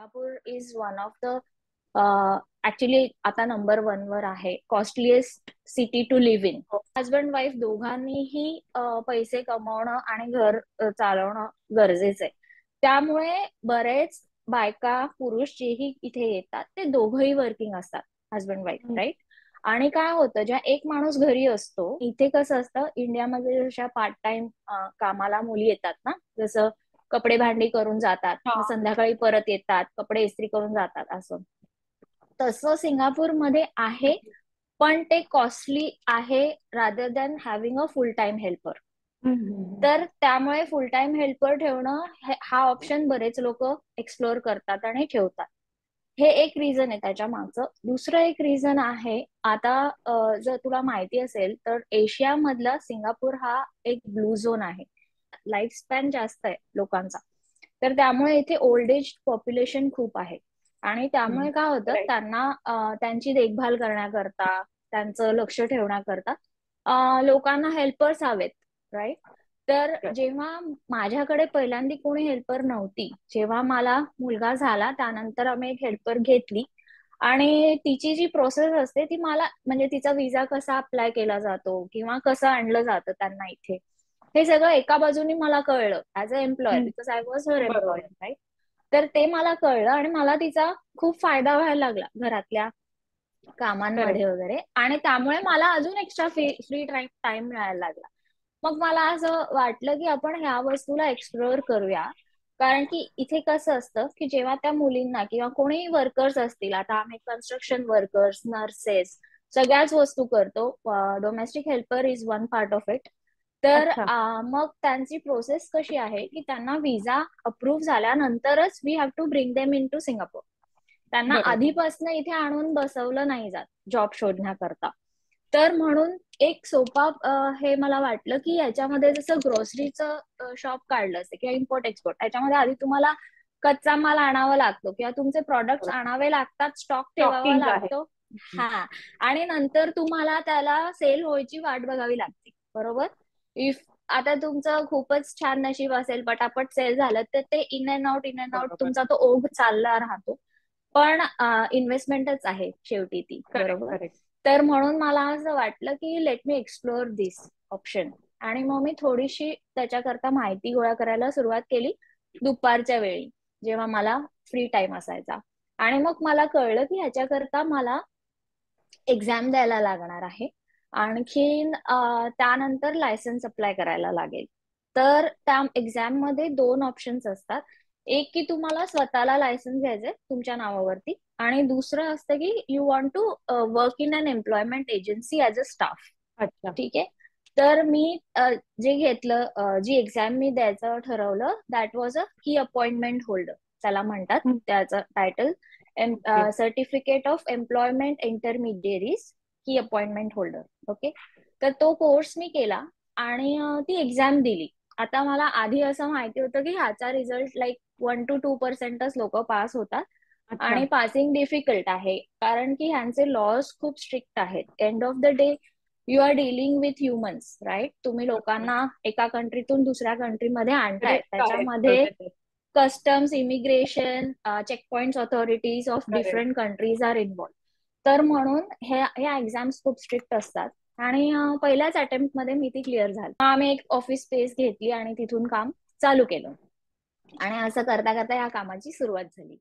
Singapore is one of the actually आता number 1 वर आहे costliest city to live in. Husband wife दोघांनीही पैसे कमवणं आणि घर चालवणं गरजेचं आहे. त्यामुळे बरेच बायका पुरुष जेही इथे येतात ते दोघंही वर्किंग असतात, हजबंड वाईफ, राईट. आणि काय होतं, जेव्हा एक माणूस घरी असतो, इथे कसं असतं इंडियामध्ये जशा पार्ट टाइम कामाला मुली येतात ना, जसं कपडे भांडी करून जातात, मग संध्याकाळी परत येतात, कपडे इस्त्री करून जातात, असं तसं सिंगापूरमध्ये आहे. पण ते कॉस्टली आहे rather than having a full time helper. तर त्यामुळे फुल टाइम हेल्पर ठेवणं हा ऑप्शन बरेच लोक एक्सप्लोर करतात आणि ठेवतात. हे एक रिझन आहे त्याच्या मागचं. दुसरं एक रिझन आहे, आता जर तुला माहिती असेल तर एशिया मधला सिंगापूर हा एक ब्लू झोन आहे. लाईफ स्पॅन जास्त आहे लोकांचा, तर त्यामुळे इथे ओल्ड एज पॉप्युलेशन खूप आहे. आणि त्यामुळे काय होतं, त्यांना त्यांची देखभाल करण्याकरता, त्यांचं लक्ष ठेवण्याकरता लोकांना हेल्पर्स हवेत, राईट. तर जेव्हा माझ्याकडे पहिल्यांदा कोणी हेल्पर नव्हती, जेव्हा मला मुलगा झाला त्यानंतर आम्ही एक हेल्पर घेतली. आणि तिची जी प्रोसेस असते ती मला, म्हणजे तिचा विजा कसा अप्लाय केला जातो किंवा कसं आणलं जातं त्यांना इथे, हे सगळं एका बाजूनी मला कळलं as a employer, because I was her employer, right. तर ते मला कळलं आणि मला तिचा खूप फायदा व्हायला लागला घरातल्या कामांमध्ये वगैरे. आणि त्यामुळे मला अजून एक्स्ट्रा फ्री टाइम मिळायला लागला. मग मला असं वाटलं की आपण ह्या वस्तूला एक्सप्लोअर करूया. कारण की इथे कसं असतं की जेव्हा त्या मुलींना किंवा कोणीही वर्कर्स असतील, आता आम्ही कन्स्ट्रक्शन वर्कर्स, नर्सेस, सगळ्याच वस्तू करतो. Domestic helper is one part of it. तर मग त्यांची प्रोसेस कशी आहे की त्यांना विजा अप्रूव्ह झाल्यानंतरच we have to bring them in to Singapore. त्यांना आधीपासून इथे आणून बसवलं नाही जात जॉब शोधण्याकरता. तर म्हणून एक सोपा हे मला वाटलं की याच्यामध्ये जसं ग्रोसरीचं शॉप काढलं असतं किंवा इम्पोर्ट एक्सपोर्ट, याच्यामध्ये आधी तुम्हाला कच्चा माल आणावा लागतो किंवा तुमचे प्रॉडक्ट्स आणावे लागतात, स्टॉक ठेवावा लागतो. हा. आणि नंतर तुम्हाला त्याला सेल व्हायची वाट बघावी लागते, बरोबर. इफ आता तुमचं खूपच छान नशीब असेल, पटापट सेल झालं, तर ते इन अँड आउट तुमचा तो ओघ चालला राहतो. पण इन्व्हेस्टमेंटच आहे शेवटी ती, बरोबर. तर म्हणून मला असं वाटलं की लेट मी एक्सप्लोअर दिस ऑप्शन. आणि मग मी थोडीशी त्याच्याकरता माहिती गोळा करायला सुरुवात केली दुपारच्या वेळी, जेव्हा मला फ्री टाइम असायचा. आणि मग मला कळलं की ह्याच्याकरता मला एक्झाम द्यायला लागणार आहे. आणखीन त्यानंतर लायसन्स अप्लाय करायला लागेल. तर त्या एक्झाम मध्ये 2 ऑप्शन्स असतात. एक की तुम्हाला स्वतःला लायसन्स घ्यायचंय तुमच्या नावावरती, आणि दुसरं असतं की you want to work in an employment agency as a staff. ठीक आहे. तर मी जे घेतलं, जी एक्झाम मी द्यायचं ठरवलं, दॅट वॉज अ की अपॉइंटमेंट होल्डर त्याला म्हणतात. त्याचं टायटल सर्टिफिकेट ऑफ एम्प्लॉयमेंट इंटरमिडिएरीज की अपॉइंटमेंट होल्डर. ओके. तर तो कोर्स मी केला आणि ती एक्झाम दिली. आता मला आधी असं माहिती होतं की ह्याचा रिझल्ट लाईक 1 to 2% लोक पास होतात. आणि पासिंग डिफिकल्ट आहे कारण की ह्यांचे लॉज खूप स्ट्रिक्ट आहेत. End of the day you are dealing with humans, right. तुम्ही लोकांना एका कंट्रीतून दुसऱ्या कंट्रीमध्ये आणताय, त्याच्यामध्ये customs, immigration, checkpoints, authorities of different countries are involve. तर म्हणून ह्या एक्झाम्स खूप स्ट्रिक्ट असतात. आणि पहिल्याच अटेम्प्ट मध्ये मी ती क्लिअर झाली. आम्ही एक ऑफिस स्पेस घेतली आणि तिथून काम चालू केलं. आणि असं करता करता या कामाची सुरुवात झाली.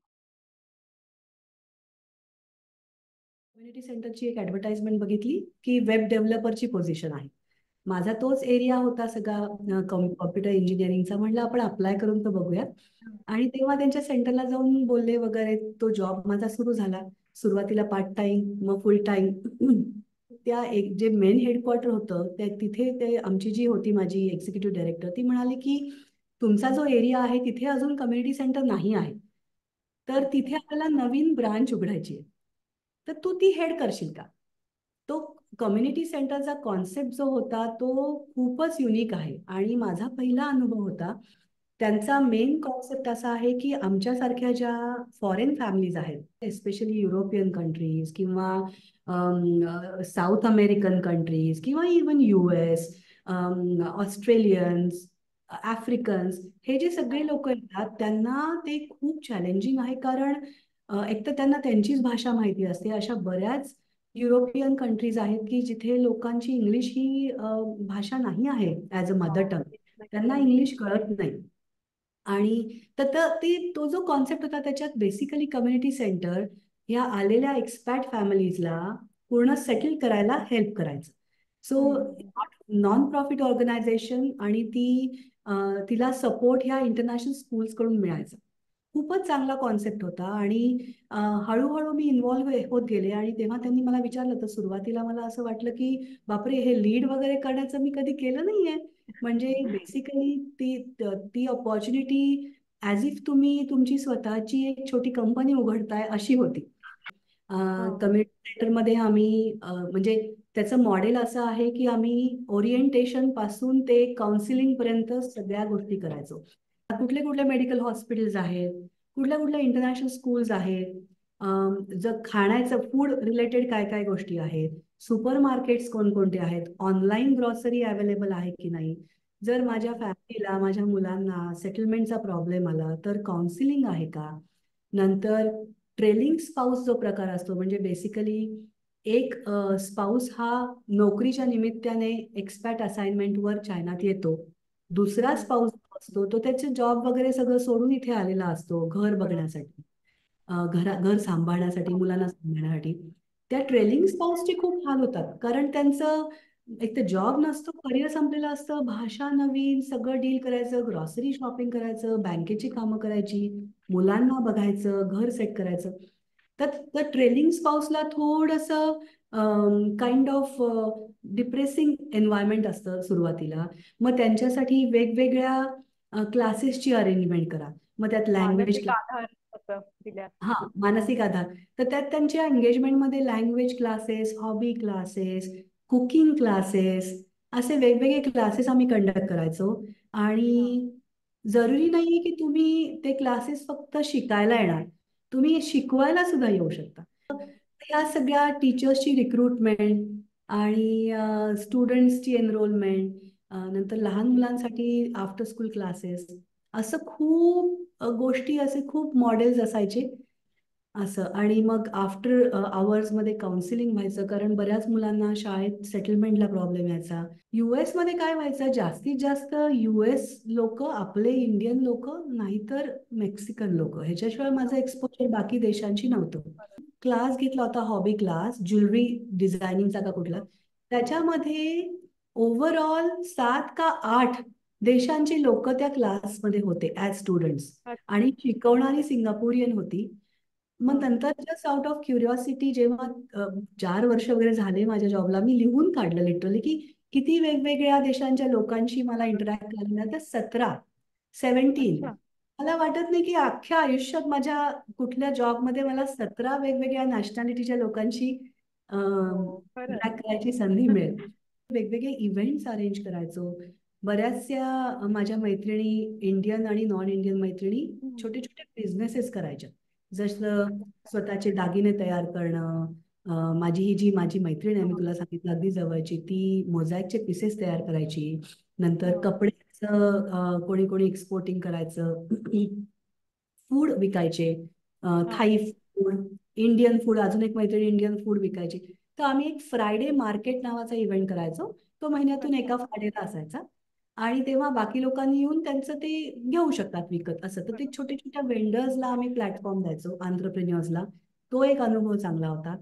कम्युनिटी सेंटरची एक ऍडव्हर्टाइजमेंट बघितली की वेब डेव्हलपरची पोझिशन आहे. माझा तोच एरिया होता सगळा कॉम्प्युटर इंजिनिअरिंगचा. म्हटलं आपण अप्लाय करून तर बघूया. आणि तेव्हा त्यांच्या सेंटरला जाऊन बोलले वगैरे. तो जॉब माझा सुरू झाला. सुरुवातीला पार्ट टाइम, मग फुल टाइम. त्या एक जे मेन हेडक्वार्टर होतं तिथे ते आमची जी होती माझी एक्झिक्युटिव्ह डायरेक्टर, ती म्हणाली की तुमचा जो एरिया आहे तिथे अजून कम्युनिटी सेंटर नाही आहे, तर तिथे आपल्याला नवीन ब्रांच उघडायची आहे, तर तू ती हेड करशील का. तो कम्युनिटी सेंटरचा कॉन्सेप्ट जो होता तो खूपच युनिक आहे. आणि माझा पहिला अनुभव होता. त्यांचा मेन कॉन्सेप्ट असा आहे की आमच्यासारख्या ज्या फॉरेन फॅमिलीज आहेत, एस्पेशली युरोपियन कंट्रीज किंवा साऊथ अमेरिकन कंट्रीज किंवा इवन US, ऑस्ट्रेलियन्स, आफ्रिकन्स, हे जे सगळे लोक येतात त्यांना ते खूप चॅलेंजिंग आहे. कारण एक तर त्यांना त्यांचीच भाषा माहिती असते. अशा बऱ्याच युरोपियन कंट्रीज आहेत की जिथे लोकांची इंग्लिश ही भाषा नाही आहे ॲज अ मदर टंग. त्यांना इंग्लिश कळत नाही. आणि तर तो जो कॉन्सेप्ट होता त्याच्यात बेसिकली कम्युनिटी सेंटर या आलेल्या एक्सपॅट फॅमिलीजला पूर्ण सेटल करायला हेल्प करायचं. सो नॉन प्रॉफिट ऑर्गनायझेशन आणि तिला सपोर्ट ह्या इंटरनॅशनल स्कूल्स कडून मिळायचा. खूपच चांगला कॉन्सेप्ट होता. आणि हळूहळू मी इन्व्हॉल्व्ह होत गेले. आणि तेव्हा त्यांनी मला विचारलं, तर सुरुवातीला मला असं वाटलं की बापरे, हे लीड वगैरे करण्याचं मी कधी केलं नाहीये. म्हणजे बेसिकली ती ती अपॉर्च्युनिटी ॲज इफ तुम्ही तुमची स्वतःची एक छोटी कंपनी उघडताय अशी होती. कम्युनिटी सेंटरमध्ये आम्ही म्हणजे त्याचं मॉडेल असं आहे की आम्ही ओरिएंटेशन पासून ते काउन्सिलिंग पर्यंत सगळ्या गोष्टी करायचो. कुठले कुठले मेडिकल हॉस्पिटल्स आहेत, कुठल्या कुठल्या इंटरनॅशनल स्कूल्स आहेत, जर खाण्याचं फूड रिलेटेड काय काय गोष्टी आहेत, सुपर मार्केट्स कोणकोणते आहेत, ऑनलाईन ग्रॉसरी अवेलेबल आहे की नाही, जर माझ्या फॅमिलीला माझ्या मुलांना सेटलमेंटचा प्रॉब्लेम आला तर काउन्सिलिंग आहे का. नंतर ट्रेलिंग स्पाऊस जो प्रकार असतो, म्हणजे बेसिकली एक स्पाऊस हा नोकरीच्या निमित्ताने एक्सपॅट असाइनमेंटवर चायनात येतो. दुसरा स्पाऊस असतो तो त्याचे जॉब वगैरे सगळं सोडून इथे आलेला असतो घर बघण्यासाठी, घर सांभाळण्यासाठी, मुलांना सांभाळण्यासाठी. त्या ट्रेलिंग स्पाऊसचे खूप हाल होतात. कारण त्यांचं एक तर जॉब नसतो, करिअर संपलेलं असतं, भाषा नवीन, सगळं डील करायचं, ग्रॉसरी शॉपिंग करायचं, बँकेची कामं करायची, मुलांना बघायचं, घर सेट करायचं. तर ट्रेलिंग स्पाऊसला थोडंसं काइंड ऑफ डिप्रेसिंग एन्व्हायरमेंट असतं सुरुवातीला. मग त्यांच्यासाठी वेगवेगळ्या क्लासेसची अरेंजमेंट करा. मग त्यात लँग्वेज मानसिक आधार असं दिल्या. हा, मानसिक आधार. तर त्यात त्यांच्या एंगेजमेंटमध्ये language classes, hobby classes, cooking classes, असे वेगवेगळे क्लासेस आम्ही कंडक्ट करायचो. आणि जरुरी नाहीये की तुम्ही ते क्लासेस फक्त शिकायला येणार, तुम्ही शिकवायला सुद्धा येऊ शकता. या सगळ्या टीचर्सची रिक्रुटमेंट आणि स्टुडंट्सची एनरोलमेंट, नंतर लहान मुलांसाठी आफ्टर स्कूल क्लासेस, असं खूप गोष्टी, असे खूप मॉडेल्स असायचे असं. आणि मग आफ्टर आवर्समध्ये काउन्सिलिंग व्हायचं, कारण बऱ्याच मुलांना शाळेत सेटलमेंटला प्रॉब्लेम यायचा. युएस मध्ये काय व्हायचं, जास्तीत जास्त युएस लोक, आपले इंडियन लोक, नाहीतर मेक्सिकन लोक, ह्याच्याशिवाय माझं एक्सपोजर बाकी देशांची नव्हतं. क्लास घेतला होता, हॉबी क्लास, ज्वेलरी डिझायनिंगचा का कुठला, त्याच्यामध्ये ओव्हरऑल 7 का 8 देशांचे लोक त्या क्लासमध्ये होते ॲज स्टुडंट्स. आणि शिकवणारी सिंगापुरियन होती. मग नंतर जस्ट आउट ऑफ क्युरिओसिटी, जेव्हा 4 वर्ष वगैरे झाले माझ्या जॉबला, मी लिहून काढलं लिटरली की किती वेगवेगळ्या देशांच्या लोकांशी मला इंटरॅक्ट करायला. तर 17 मला वाटत नाही की अख्ख्या आयुष्यात माझ्या कुठल्या जॉबमध्ये मला 17 वेगवेगळ्या नॅशनॅलिटीच्या लोकांशी इंटरॅक्ट करायची संधी मिळेल. वेगवेगळे इव्हेंट्स अरेंज करायचो. बऱ्याचशा माझ्या मैत्रिणी, इंडियन आणि नॉन इंडियन मैत्रिणी, छोटे छोटे बिझनेसेस करायच्या. जसं स्वतःचे दागिने तयार करणं. माझी मैत्रीण आहे, मी तुला सांगितलं अगदी जवळची, ती मोझॅकचे पीसेस तयार करायची. नंतर कपड्याचं कोणी कोणी एक्सपोर्टिंग करायचं. फूड विकायचे, थाई फूड, इंडियन फूड, अजून एक मैत्रीण इंडियन फूड विकायची. तर आम्ही एक फ्रायडे मार्केट नावाचा इव्हेंट करायचो. तो महिन्यातून एका फ्रायडेला असायचा. आणि तेव्हा बाकी लोकांनी येऊन त्यांचं ते घेऊ शकतात विकत असं. तर ते छोट्या छोट्या वेंडर्सला आम्ही प्लॅटफॉर्म द्यायचो, आंतरप्रिन्युअर्सला. तो एक अनुभव चांगला होता.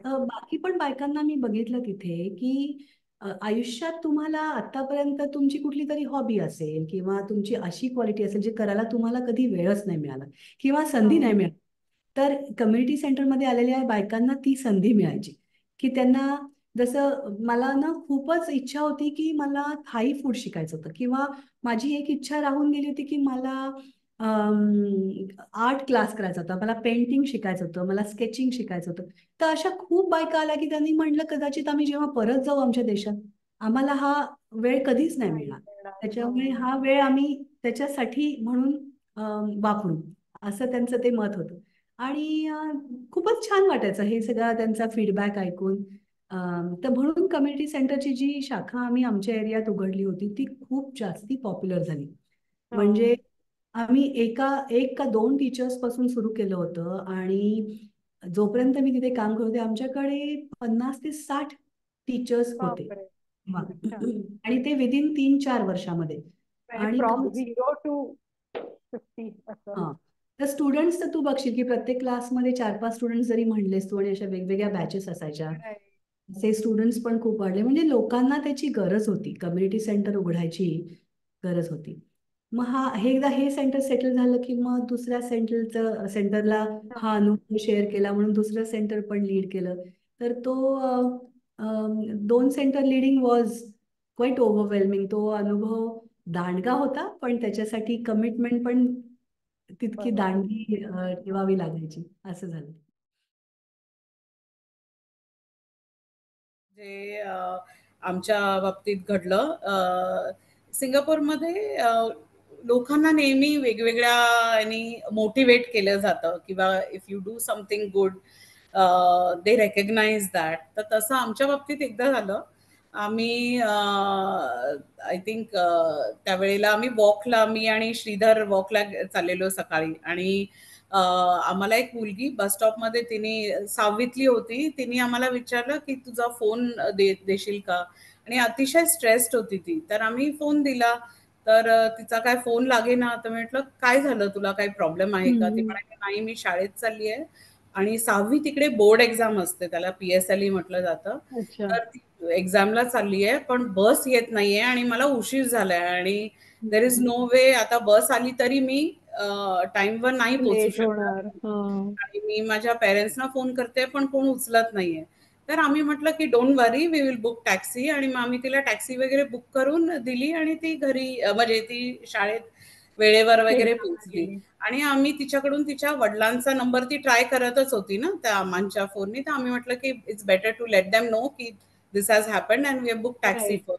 बाकी पण बायकांना मी बघितलं तिथे की आयुष्यात तुम्हाला आतापर्यंत तुमची कुठली तरी हॉबी असेल किंवा तुमची अशी क्वालिटी असेल जे करायला तुम्हाला कधी वेळच नाही मिळाला किंवा संधी नाही मिळाली, तर कम्युनिटी सेंटरमध्ये आलेल्या बायकांना ती संधी मिळायची. की त्यांना, जसं मला ना खूपच इच्छा होती की मला थाई फूड शिकायचं होतं, किंवा माझी एक इच्छा राहून गेली होती की मला आर्ट क्लास करायचा होता, मला पेंटिंग शिकायचं होतं, मला स्केचिंग शिकायचं होतं. तर अशा खूप बायका आल्या की त्यांनी म्हटलं कदाचित आम्ही जेव्हा परत जाऊ आमच्या देशात, आम्हाला हा वेळ कधीच नाही मिळणार, त्याच्यामुळे हा वेळ आम्ही त्याच्यासाठी म्हणून वापरू, असं त्यांचं ते मत होतं. आणि खूपच छान वाटायचं हे सगळं त्यांचा फीडबॅक ऐकून. तर म्हणून कम्युनिटी सेंटरची जी शाखा आम्ही आमच्या एरियात उघडली होती ती खूप जास्ती पॉप्युलर झाली. म्हणजे आम्ही एक का दोन टीचर्स पासून सुरू केलं होतं आणि जोपर्यंत मी तिथे काम करत होते आमच्याकडे 50 ते 60 टीचर्स होते. बापरे. अच्छा. आणि ते विदिन 3-4 वर्षामध्ये. आणि फ्रॉम 0 to 50 असं. हा तर स्टुडंट्स तर तू बघशील की प्रत्येक क्लासमध्ये 4-5 स्टुडंट्स जरी म्हणलेस तू आणि अशा वेगवेगळ्या बॅचेस असायच्या. Right. असे स्टुडंट्स पण खूप वाढले. म्हणजे लोकांना त्याची गरज होती, कम्युनिटी सेंटर उघडायची गरज होती. मग एकदा हे सेंटर सेटल झालं की मग दुसऱ्या सेंटरला हा अनुभव शेअर केला म्हणून दुसरं सेंटर पण लीड केलं. तर तो 2 centre leading was quite overwhelming. तो अनुभव दांडगा होता पण त्याच्यासाठी कमिटमेंट पण तितकी बरोबर. दांडगी ठेवावी लागायची. असं झालं. जे आमच्या बाबतीत घडलं, सिंगापूरमध्ये लोकांना नेहमी वेगवेगळ्या आणि मोटिवेट केलं जातं किंवा if you do something good they recognise that. तर तसं आमच्या बाबतीत एकदा झालं. आम्ही आय थिंक त्यावेळेला मी आणि श्रीधर वॉकला चाललेलो सकाळी आणि आम्हाला एक मुलगी बस स्टॉपमध्ये तिने 6वीतली होती. तिने आम्हाला विचारलं की तुझा फोन देशील का? आणि अतिशय स्ट्रेस्ड होती ती. तर आम्ही फोन दिला. तर तिचा काय फोन लागेना. तर म्हटलं काय झालं, तुला काही प्रॉब्लेम आहे का? ती म्हणाली नाही, मी शाळेत चालली आहे आणि 6वी तिकडे बोर्ड एक्झाम असते, त्याला PSLE म्हटलं जातं. अच्छा. तर ती एक्झामला चालली आहे पण बस येत नाहीये आणि मला उशीर झालाय आणि देर इज नो वे आता बस आली तरी मी टाइमवर नाही पोहोचू लेट शकणार. होणार. आणि मी माझ्या पेरेंट्सना फोन करते पण कोण उचलत नाहीये. तर आम्ही म्हटलं की don't worry, we will book taxi. आणि मग आम्ही तिला टॅक्सी वगैरे बुक करून दिली आणि ती घरी म्हणजे ती शाळेत वेळेवर वगैरे पोहोचली. आणि आम्ही तिच्याकडून तिच्या वडिलांचा नंबर ती ट्राय करतच होती ना त्या आमच्या फोननी. तर आम्ही म्हटलं की it's better to let them know की this has happened and we have book taxi for.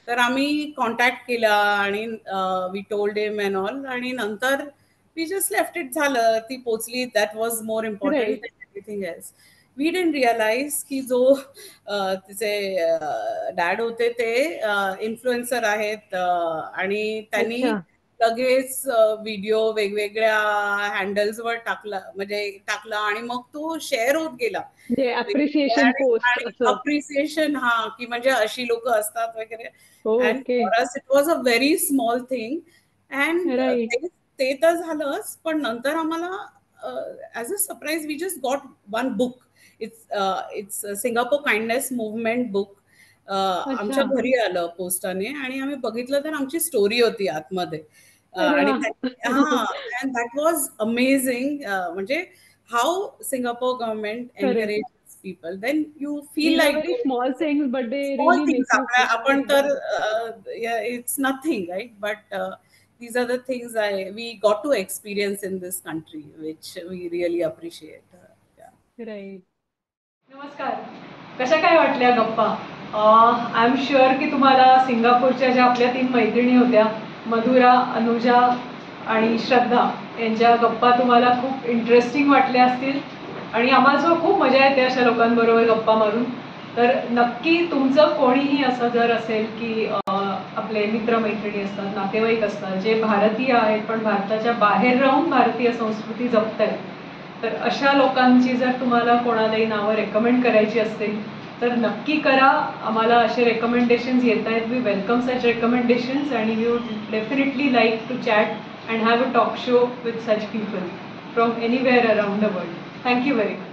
तर आम्ही कॉन्टॅक्ट केला आणि we told him and all आणि नंतर वी जस्ट लेफ्ट इट. झालं, ती पोचली. That was more important Right. Than everything else. We didn't realise की जो तिचे डॅड होते ते इन्फ्लुएन्सर आहेत आणि त्यांनी अच्छा. लगेच व्हिडिओ वेगवेगळ्या हँडल्सवर टाकला आणि मग तो शेअर होत गेला. म्हणजे अप्रिसिएशन पोस्ट आणि असं. अप्रिसिएशन की म्हणजे अशी लोक असतात वगैरे. And okay. For us it was a very small thing. And right. ते तर झालंच पण नंतर आम्हाला as a surprise we just got one book. It's Singapore kindness movement book. अच्छा. आमच्या घरी आलं पोस्टाने आणि आम्ही बघितलं तर आमची स्टोरी होती आतमध्ये. अरे आणि वा. And that was amazing. म्हणजे how Singapore government correct. Encourages people. Then you feel These are like very small things, but they small really things make you feel आपण like तर it's nothing right. But these are the things we got to experience in this country, which we really appreciate. Yeah. right. नमस्कार. कशा काय वाटल्या गप्पा? I am sure की तुम्हाला सिंगापूरच्या ज्या आपल्या 3 मैत्रिणी होत्या, मधुरा, अनुजा आणि श्रद्धा, यांच्या गप्पा तुम्हाला खूप इंटरेस्टिंग वाटल्या असतील आणि आम्हाला खूप मजा येते अशा लोकांबरोबर गप्पा मारून. तर नक्की तुमचं कोणीही असं जर असेल की आपले मित्रमैत्रिणी असतात, नातेवाईक असतात, जे भारतीय आहेत पण भारताच्या बाहेर राहून भारतीय संस्कृती जपत आहेत, तर अशा लोकांची जर तुम्हाला कोणालाही नावं रेकमेंड करायची असतील तर नक्की करा. आम्हाला असे रेकमेंडेशन्स येत आहेत. वी वेलकम सच रेकमेंडेशन्स आणि we would definitely like to chat and have a talk show with such people from anywhere around the world. Thank you very much.